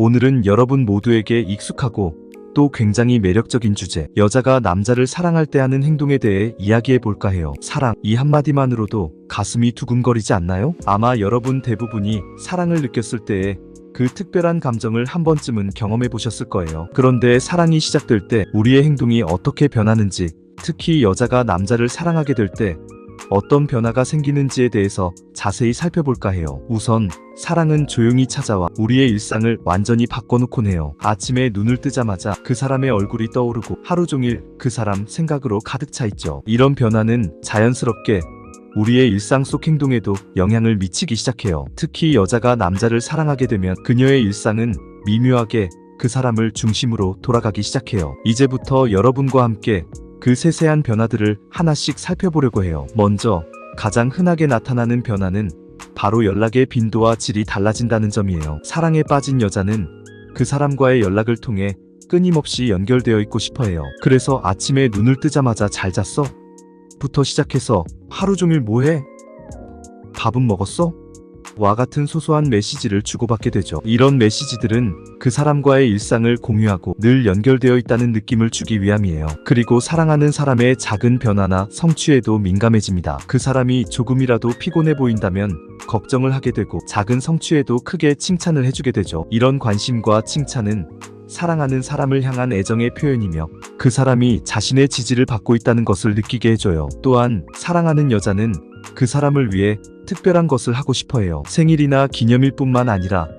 오늘은 여러분 모두에게 익숙하고 또 굉장히 매력적인 주제, 여자가 남자를 사랑할 때 하는 행동에 대해 이야기해 볼까 해요. 사랑, 이 한마디만으로도 가슴이 두근거리지 않나요? 아마 여러분 대부분이 사랑을 느꼈을 때에 그 특별한 감정을 한 번쯤은 경험해 보셨을 거예요. 그런데 사랑이 시작될 때 우리의 행동이 어떻게 변하는지, 특히 여자가 남자를 사랑하게 될 때 어떤 변화가 생기는지에 대해서 자세히 살펴볼까 해요. 우선 사랑은 조용히 찾아와 우리의 일상을 완전히 바꿔놓곤 해요. 아침에 눈을 뜨자마자 그 사람의 얼굴이 떠오르고 하루 종일 그 사람 생각으로 가득 차 있죠. 이런 변화는 자연스럽게 우리의 일상 속 행동에도 영향을 미치기 시작해요. 특히 여자가 남자를 사랑하게 되면 그녀의 일상은 미묘하게 그 사람을 중심으로 돌아가기 시작해요. 이제부터 여러분과 함께 그 세세한 변화들을 하나씩 살펴보려고 해요. 먼저 가장 흔하게 나타나는 변화는 바로 연락의 빈도와 질이 달라진다는 점이에요. 사랑에 빠진 여자는 그 사람과의 연락을 통해 끊임없이 연결되어 있고 싶어해요. 그래서 아침에 눈을 뜨자마자 잘 잤어? 부터 시작해서 하루 종일 뭐해? 밥은 먹었어? 와 같은 소소한 메시지를 주고받게 되죠. 이런 메시지들은 그 사람과의 일상을 공유하고 늘 연결되어 있다는 느낌을 주기 위함이에요. 그리고 사랑하는 사람의 작은 변화나 성취에도 민감해집니다. 그 사람이 조금이라도 피곤해 보인다면 걱정을 하게 되고 작은 성취에도 크게 칭찬을 해주게 되죠. 이런 관심과 칭찬은 사랑하는 사람을 향한 애정의 표현이며 그 사람이 자신의 지지를 받고 있다는 것을 느끼게 해줘요. 또한 사랑하는 여자는 그 사람을 위해 특별한 것을 하고 싶어해요. 생일이나 기념일 뿐만 아니라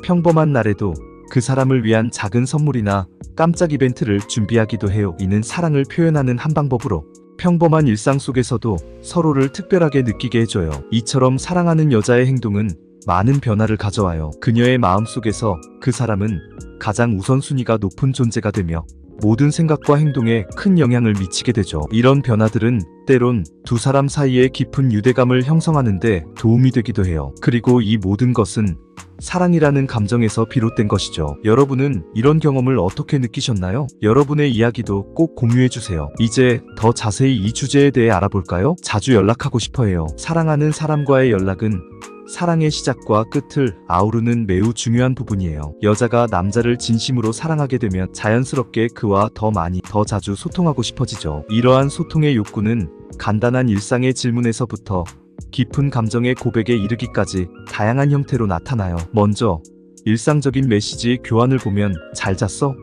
평범한 날에도 그 사람을 위한 작은 선물이나 깜짝 이벤트를 준비하기도 해요. 이는 사랑을 표현하는 한 방법으로 평범한 일상 속에서도 서로를 특별하게 느끼게 해줘요. 이처럼 사랑하는 여자의 행동은 많은 변화를 가져와요. 그녀의 마음속에서 그 사람은 가장 우선순위가 높은 존재가 되며 모든 생각과 행동에 큰 영향을 미치게 되죠. 이런 변화들은 때론 두 사람 사이에 깊은 유대감을 형성하는 데 도움이 되기도 해요. 그리고 이 모든 것은 사랑이라는 감정에서 비롯된 것이죠. 여러분은 이런 경험을 어떻게 느끼셨나요? 여러분의 이야기도 꼭 공유해주세요. 이제 더 자세히 이 주제에 대해 알아볼까요? 자주 연락하고 싶어해요. 사랑하는 사람과의 연락은 사랑의 시작과 끝을 아우르는 매우 중요한 부분이에요. 여자가 남자를 진심으로 사랑하게 되면 자연스럽게 그와 더 많이, 더 자주 소통하고 싶어지죠. 이러한 소통의 욕구는 간단한 일상의 질문에서부터 깊은 감정의 고백에 이르기까지 다양한 형태로 나타나요. 먼저 일상적인 메시지 교환을 보면 잘 잤어?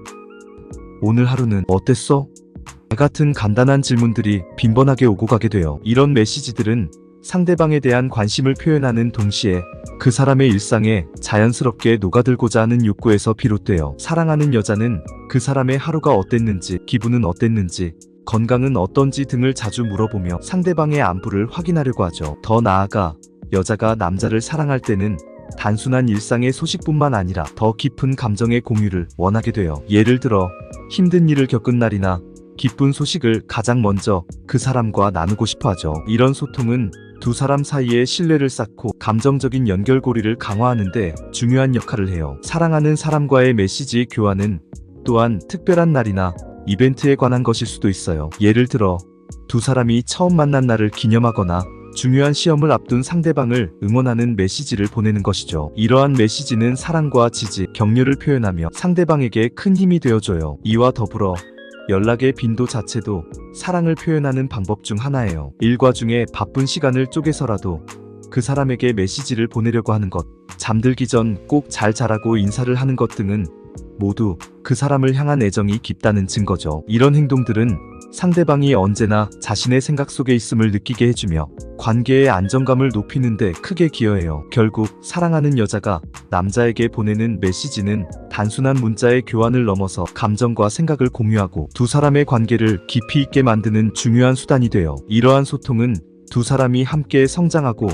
오늘 하루는 어땠어? 같은 간단한 질문들이 빈번하게 오고 가게 돼요. 이런 메시지들은 상대방에 대한 관심을 표현하는 동시에 그 사람의 일상에 자연스럽게 녹아들고자 하는 욕구에서 비롯돼요. 사랑하는 여자는 그 사람의 하루가 어땠는지, 기분은 어땠는지, 건강은 어떤지 등을 자주 물어보며 상대방의 안부를 확인하려고 하죠. 더 나아가 여자가 남자를 사랑할 때는 단순한 일상의 소식뿐만 아니라 더 깊은 감정의 공유를 원하게 돼요. 예를 들어 힘든 일을 겪은 날이나 기쁜 소식을 가장 먼저 그 사람과 나누고 싶어 하죠. 이런 소통은 두 사람 사이에 신뢰를 쌓고 감정적인 연결고리를 강화하는 데 중요한 역할을 해요. 사랑하는 사람과의 메시지 교환은 또한 특별한 날이나 이벤트에 관한 것일 수도 있어요. 예를 들어 두 사람이 처음 만난 날을 기념하거나 중요한 시험을 앞둔 상대방을 응원하는 메시지를 보내는 것이죠. 이러한 메시지는 사랑과 지지, 격려를 표현하며 상대방에게 큰 힘이 되어줘요. 이와 더불어 연락의 빈도 자체도 사랑을 표현하는 방법 중 하나예요. 일과 중에 바쁜 시간을 쪼개서라도 그 사람에게 메시지를 보내려고 하는 것, 잠들기 전 꼭 잘 자라고 인사를 하는 것 등은 모두 그 사람을 향한 애정이 깊다는 증거죠. 이런 행동들은 상대방이 언제나 자신의 생각 속에 있음을 느끼게 해주며 관계의 안정감을 높이는 데 크게 기여해요. 결국 사랑하는 여자가 남자에게 보내는 메시지는 단순한 문자의 교환을 넘어서 감정과 생각을 공유하고 두 사람의 관계를 깊이 있게 만드는 중요한 수단이 돼요. 이러한 소통은 두 사람이 함께 성장하고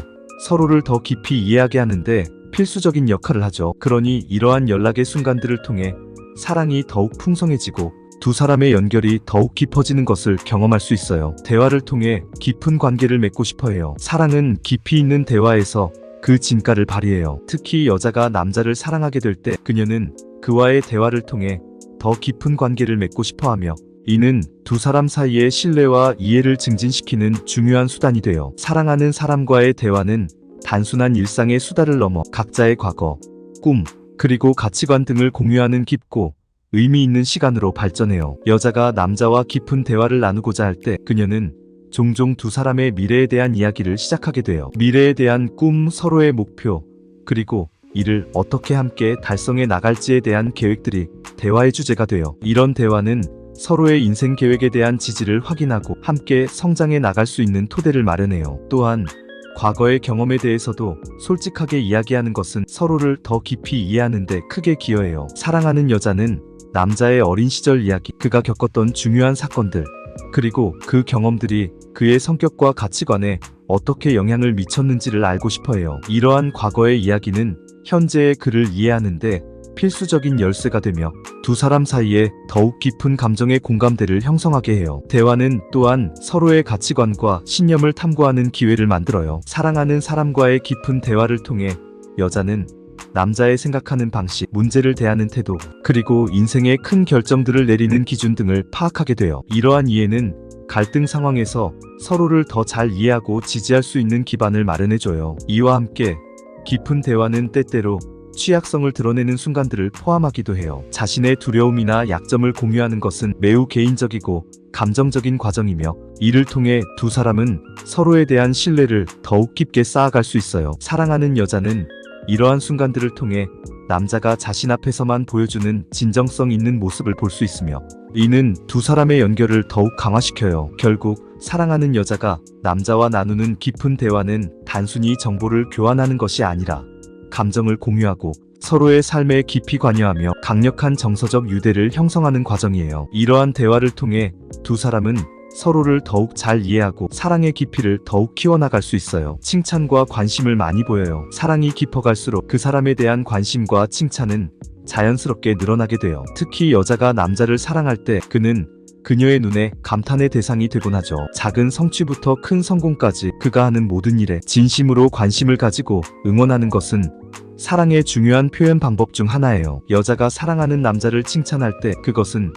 서로를 더 깊이 이해하게 하는데 필수적인 역할을 하죠. 그러니 이러한 연락의 순간들을 통해 사랑이 더욱 풍성해지고 두 사람의 연결이 더욱 깊어지는 것을 경험할 수 있어요. 대화를 통해 깊은 관계를 맺고 싶어해요. 사랑은 깊이 있는 대화에서 그 진가를 발휘해요. 특히 여자가 남자를 사랑하게 될 때 그녀는 그와의 대화를 통해 더 깊은 관계를 맺고 싶어하며 이는 두 사람 사이의 신뢰와 이해를 증진시키는 중요한 수단이 돼요. 사랑하는 사람과의 대화는 단순한 일상의 수다를 넘어 각자의 과거, 꿈, 그리고 가치관 등을 공유하는 깊고 의미 있는 시간으로 발전해요. 여자가 남자와 깊은 대화를 나누고자 할 때 그녀는 종종 두 사람의 미래에 대한 이야기를 시작하게 돼요. 미래에 대한 꿈, 서로의 목표, 그리고 이를 어떻게 함께 달성해 나갈지에 대한 계획들이 대화의 주제가 돼요. 이런 대화는 서로의 인생 계획에 대한 지지를 확인하고 함께 성장해 나갈 수 있는 토대를 마련해요. 또한 과거의 경험에 대해서도 솔직하게 이야기하는 것은 서로를 더 깊이 이해하는 데 크게 기여해요. 사랑하는 여자는 남자의 어린 시절 이야기, 그가 겪었던 중요한 사건들, 그리고 그 경험들이 그의 성격과 가치관에 어떻게 영향을 미쳤는지를 알고 싶어해요. 이러한 과거의 이야기는 현재의 그를 이해하는데 필수적인 열쇠가 되며 두 사람 사이에 더욱 깊은 감정의 공감대를 형성하게 해요. 대화는 또한 서로의 가치관과 신념을 탐구하는 기회를 만들어요. 사랑하는 사람과의 깊은 대화를 통해 여자는 남자의 생각하는 방식, 문제를 대하는 태도, 그리고 인생의 큰 결정들을 내리는 기준 등을 파악하게 돼요. 이러한 이해는 갈등 상황에서 서로를 더 잘 이해하고 지지할 수 있는 기반을 마련해줘요. 이와 함께 깊은 대화는 때때로 취약성을 드러내는 순간들을 포함하기도 해요. 자신의 두려움이나 약점을 공유하는 것은 매우 개인적이고 감정적인 과정이며 이를 통해 두 사람은 서로에 대한 신뢰를 더욱 깊게 쌓아갈 수 있어요. 사랑하는 여자는 이러한 순간들을 통해 남자가 자신 앞에서만 보여주는 진정성 있는 모습을 볼 수 있으며 이는 두 사람의 연결을 더욱 강화시켜요. 결국 사랑하는 여자가 남자와 나누는 깊은 대화는 단순히 정보를 교환하는 것이 아니라 감정을 공유하고 서로의 삶에 깊이 관여하며 강력한 정서적 유대를 형성하는 과정이에요. 이러한 대화를 통해 두 사람은 서로를 더욱 잘 이해하고 사랑의 깊이를 더욱 키워나갈 수 있어요. 칭찬과 관심을 많이 보여요. 사랑이 깊어갈수록 그 사람에 대한 관심과 칭찬은 자연스럽게 늘어나게 돼요. 특히 여자가 남자를 사랑할 때 그는 그녀의 눈에 감탄의 대상이 되곤 하죠. 작은 성취부터 큰 성공까지 그가 하는 모든 일에 진심으로 관심을 가지고 응원하는 것은 사랑의 중요한 표현 방법 중 하나예요. 여자가 사랑하는 남자를 칭찬할 때 그것은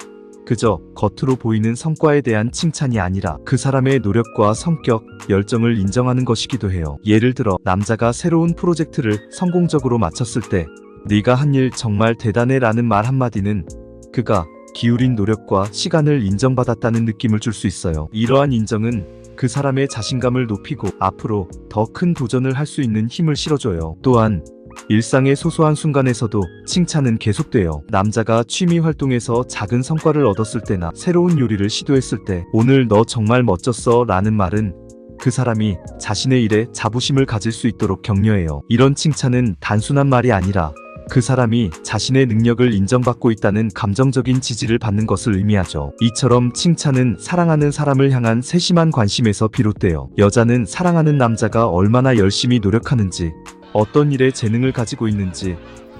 그저 겉으로 보이는 성과에 대한 칭찬이 아니라 그 사람의 노력과 성격, 열정을 인정하는 것이기도 해요. 예를 들어 남자가 새로운 프로젝트를 성공적으로 마쳤을 때 네가 한 일 정말 대단해 라는 말 한마디는 그가 기울인 노력과 시간을 인정받았다는 느낌을 줄 수 있어요. 이러한 인정은 그 사람의 자신감을 높이고 앞으로 더 큰 도전을 할 수 있는 힘을 실어줘요. 또한 일상의 소소한 순간에서도 칭찬은 계속돼요. 남자가 취미 활동에서 작은 성과를 얻었을 때나 새로운 요리를 시도했을 때 오늘 너 정말 멋졌어 라는 말은 그 사람이 자신의 일에 자부심을 가질 수 있도록 격려해요. 이런 칭찬은 단순한 말이 아니라 그 사람이 자신의 능력을 인정받고 있다는 감정적인 지지를 받는 것을 의미하죠. 이처럼 칭찬은 사랑하는 사람을 향한 세심한 관심에서 비롯돼요. 여자는 사랑하는 남자가 얼마나 열심히 노력하는지, 어떤 일에 재능을 가지고 있는지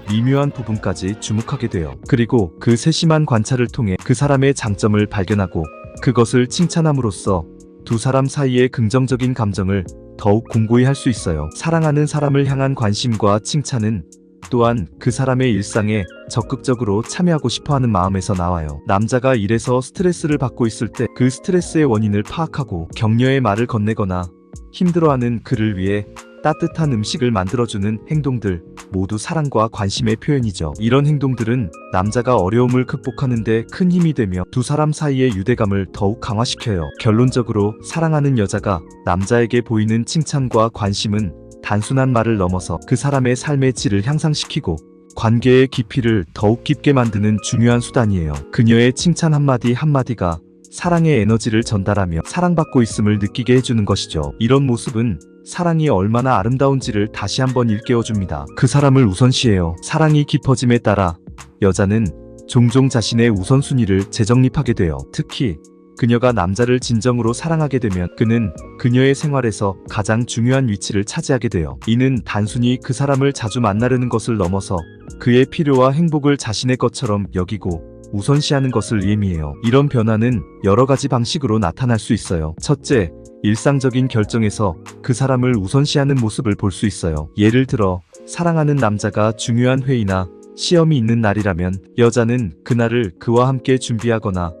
미묘한 부분까지 주목하게 돼요. 그리고 그 세심한 관찰을 통해 그 사람의 장점을 발견하고 그것을 칭찬함으로써 두 사람 사이의 긍정적인 감정을 더욱 공고히 할 수 있어요. 사랑하는 사람을 향한 관심과 칭찬은 또한 그 사람의 일상에 적극적으로 참여하고 싶어하는 마음에서 나와요. 남자가 일에서 스트레스를 받고 있을 때 그 스트레스의 원인을 파악하고 격려의 말을 건네거나 힘들어하는 그를 위해 따뜻한 음식을 만들어주는 행동들 모두 사랑과 관심의 표현이죠. 이런 행동들은 남자가 어려움을 극복하는 데 큰 힘이 되며 두 사람 사이의 유대감을 더욱 강화시켜요. 결론적으로 사랑하는 여자가 남자에게 보이는 칭찬과 관심은 단순한 말을 넘어서 그 사람의 삶의 질을 향상시키고 관계의 깊이를 더욱 깊게 만드는 중요한 수단이에요. 그녀의 칭찬 한마디 한마디가 사랑의 에너지를 전달하며 사랑받고 있음을 느끼게 해주는 것이죠. 이런 모습은 사랑이 얼마나 아름다운지를 다시 한번 일깨워줍니다. 그 사람을 우선시해요. 사랑이 깊어짐에 따라 여자는 종종 자신의 우선순위를 재정립하게 돼요. 특히 그녀가 남자를 진정으로 사랑하게 되면 그는 그녀의 생활에서 가장 중요한 위치를 차지하게 돼요. 이는 단순히 그 사람을 자주 만나려는 것을 넘어서 그의 필요와 행복을 자신의 것처럼 여기고 우선시하는 것을 의미해요. 이런 변화는 여러 가지 방식으로 나타날 수 있어요. 첫째, 일상적인 결정에서 그 사람을 우선시하는 모습을 볼 수 있어요. 예를 들어 사랑하는 남자가 중요한 회의나 시험이 있는 날이라면 여자는 그날을 그와 함께 준비하거나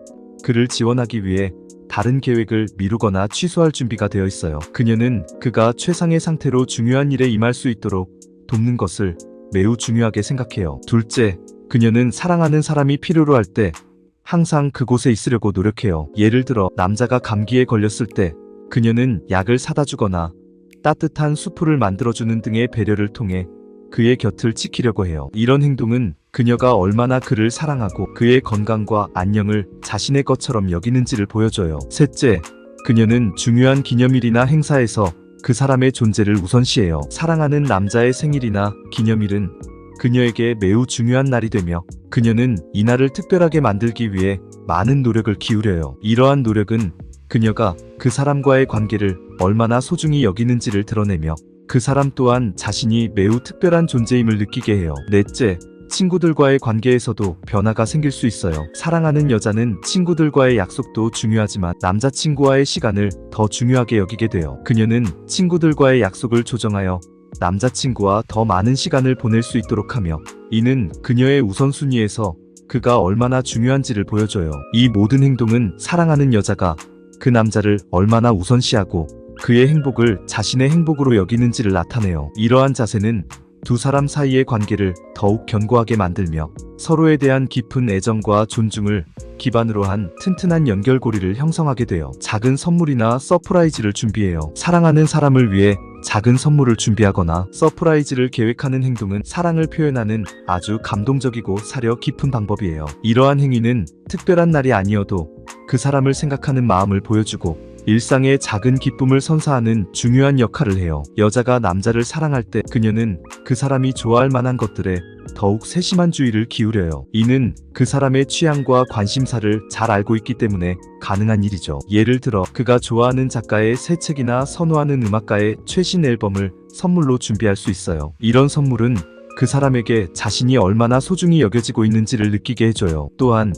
그를 지원하기 위해 다른 계획을 미루거나 취소할 준비가 되어 있어요. 그녀는 그가 최상의 상태로 중요한 일에 임할 수 있도록 돕는 것을 매우 중요하게 생각해요. 둘째, 그녀는 사랑하는 사람이 필요로 할 때 항상 그곳에 있으려고 노력해요. 예를 들어 남자가 감기에 걸렸을 때 그녀는 약을 사다 주거나 따뜻한 수프를 만들어주는 등의 배려를 통해 그의 곁을 지키려고 해요. 이런 행동은 그녀가 얼마나 그를 사랑하고 그의 건강과 안녕을 자신의 것처럼 여기는지를 보여줘요. 셋째, 그녀는 중요한 기념일이나 행사에서 그 사람의 존재를 우선시해요. 사랑하는 남자의 생일이나 기념일은 그녀에게 매우 중요한 날이 되며 그녀는 이날을 특별하게 만들기 위해 많은 노력을 기울여요. 이러한 노력은 그녀가 그 사람과의 관계를 얼마나 소중히 여기는지를 드러내며 그 사람 또한 자신이 매우 특별한 존재임을 느끼게 해요. 넷째, 친구들과의 관계에서도 변화가 생길 수 있어요. 사랑하는 여자는 친구들과의 약속도 중요하지만 남자친구와의 시간을 더 중요하게 여기게 돼요. 그녀는 친구들과의 약속을 조정하여 남자친구와 더 많은 시간을 보낼 수 있도록 하며 이는 그녀의 우선순위에서 그가 얼마나 중요한지를 보여줘요. 이 모든 행동은 사랑하는 여자가 그 남자를 얼마나 우선시하고 그의 행복을 자신의 행복으로 여기는지를 나타내요. 이러한 자세는 두 사람 사이의 관계를 더욱 견고하게 만들며 서로에 대한 깊은 애정과 존중을 기반으로 한 튼튼한 연결고리를 형성하게 돼요. 작은 선물이나 서프라이즈를 준비해요. 사랑하는 사람을 위해 작은 선물을 준비하거나 서프라이즈를 계획하는 행동은 사랑을 표현하는 아주 감동적이고 사려 깊은 방법이에요. 이러한 행위는 특별한 날이 아니어도 그 사람을 생각하는 마음을 보여주고 일상의 작은 기쁨을 선사하는 중요한 역할을 해요. 여자가 남자를 사랑할 때 그녀는 그 사람이 좋아할 만한 것들에 더욱 세심한 주의를 기울여요. 이는 그 사람의 취향과 관심사를 잘 알고 있기 때문에 가능한 일이죠. 예를 들어 그가 좋아하는 작가의 새 책이나 선호하는 음악가의 최신 앨범을 선물로 준비할 수 있어요. 이런 선물은 그 사람에게 자신이 얼마나 소중히 여겨지고 있는지를 느끼게 해줘요. 또한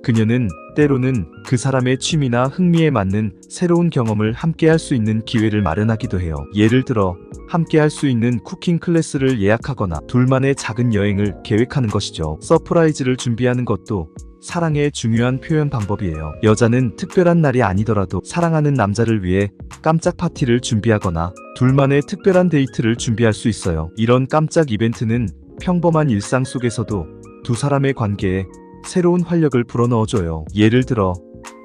그녀는 때로는 그 사람의 취미나 흥미에 맞는 새로운 경험을 함께 할 수 있는 기회를 마련하기도 해요. 예를 들어 함께 할 수 있는 쿠킹 클래스를 예약하거나 둘만의 작은 여행을 계획하는 것이죠. 서프라이즈를 준비하는 것도 사랑의 중요한 표현 방법이에요. 여자는 특별한 날이 아니더라도 사랑하는 남자를 위해 깜짝 파티를 준비하거나 둘만의 특별한 데이트를 준비할 수 있어요. 이런 깜짝 이벤트는 평범한 일상 속에서도 두 사람의 관계에 새로운 활력을 불어넣어줘요. 예를 들어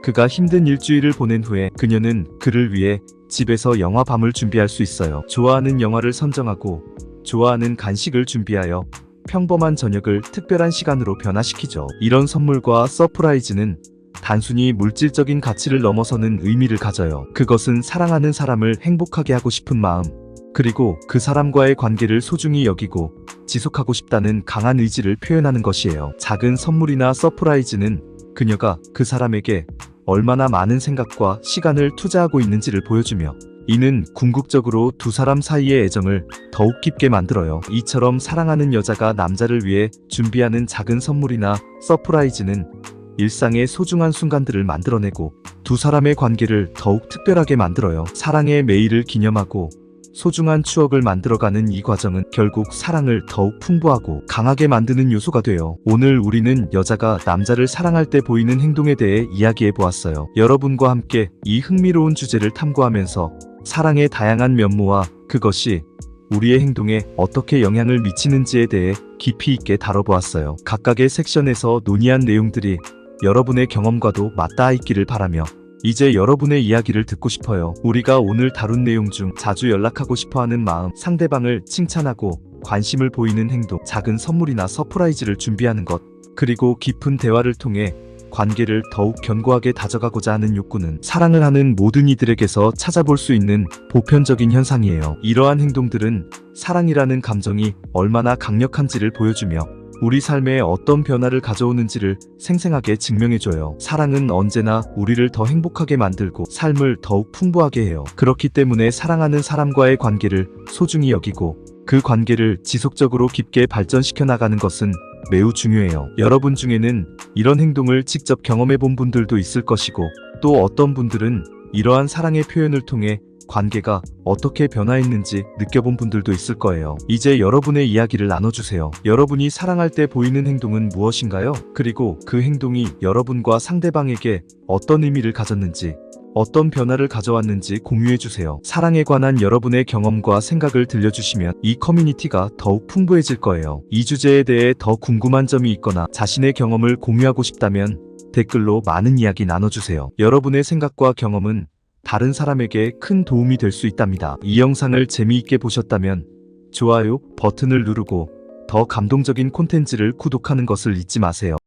그가 힘든 일주일을 보낸 후에 그녀는 그를 위해 집에서 영화 밤을 준비할 수 있어요. 좋아하는 영화를 선정하고 좋아하는 간식을 준비하여 평범한 저녁을 특별한 시간으로 변화시키죠. 이런 선물과 서프라이즈는 단순히 물질적인 가치를 넘어서는 의미를 가져요. 그것은 사랑하는 사람을 행복하게 하고 싶은 마음, 그리고 그 사람과의 관계를 소중히 여기고 지속하고 싶다는 강한 의지를 표현하는 것이에요. 작은 선물이나 서프라이즈는 그녀가 그 사람에게 얼마나 많은 생각과 시간을 투자하고 있는지를 보여주며 이는 궁극적으로 두 사람 사이의 애정을 더욱 깊게 만들어요. 이처럼 사랑하는 여자가 남자를 위해 준비하는 작은 선물이나 서프라이즈는 일상의 소중한 순간들을 만들어내고 두 사람의 관계를 더욱 특별하게 만들어요. 사랑의 매일을 기념하고 소중한 추억을 만들어가는 이 과정은 결국 사랑을 더욱 풍부하고 강하게 만드는 요소가 돼요. 오늘 우리는 여자가 남자를 사랑할 때 보이는 행동에 대해 이야기해 보았어요. 여러분과 함께 이 흥미로운 주제를 탐구하면서 사랑의 다양한 면모와 그것이 우리의 행동에 어떻게 영향을 미치는지에 대해 깊이 있게 다뤄보았어요. 각각의 섹션에서 논의한 내용들이 여러분의 경험과도 맞닿아 있기를 바라며 이제 여러분의 이야기를 듣고 싶어요. 우리가 오늘 다룬 내용 중 자주 연락하고 싶어하는 마음, 상대방을 칭찬하고 관심을 보이는 행동, 작은 선물이나 서프라이즈를 준비하는 것, 그리고 깊은 대화를 통해 관계를 더욱 견고하게 다져가고자 하는 욕구는 사랑을 하는 모든 이들에게서 찾아볼 수 있는 보편적인 현상이에요. 이러한 행동들은 사랑이라는 감정이 얼마나 강력한지를 보여주며 우리 삶에 어떤 변화를 가져오는지를 생생하게 증명해줘요. 사랑은 언제나 우리를 더 행복하게 만들고 삶을 더욱 풍부하게 해요. 그렇기 때문에 사랑하는 사람과의 관계를 소중히 여기고 그 관계를 지속적으로 깊게 발전시켜 나가는 것은 매우 중요해요. 여러분 중에는 이런 행동을 직접 경험해 본 분들도 있을 것이고 또 어떤 분들은 이러한 사랑의 표현을 통해 관계가 어떻게 변화했는지 느껴본 분들도 있을 거예요. 이제 여러분의 이야기를 나눠주세요. 여러분이 사랑할 때 보이는 행동은 무엇인가요? 그리고 그 행동이 여러분과 상대방에게 어떤 의미를 가졌는지 어떤 변화를 가져왔는지 공유해주세요. 사랑에 관한 여러분의 경험과 생각을 들려주시면 이 커뮤니티가 더욱 풍부해질 거예요. 이 주제에 대해 더 궁금한 점이 있거나 자신의 경험을 공유하고 싶다면 댓글로 많은 이야기 나눠주세요. 여러분의 생각과 경험은 다른 사람에게 큰 도움이 될 수 있답니다. 이 영상을 재미있게 보셨다면 좋아요 버튼을 누르고 더 감동적인 콘텐츠를 구독하는 것을 잊지 마세요.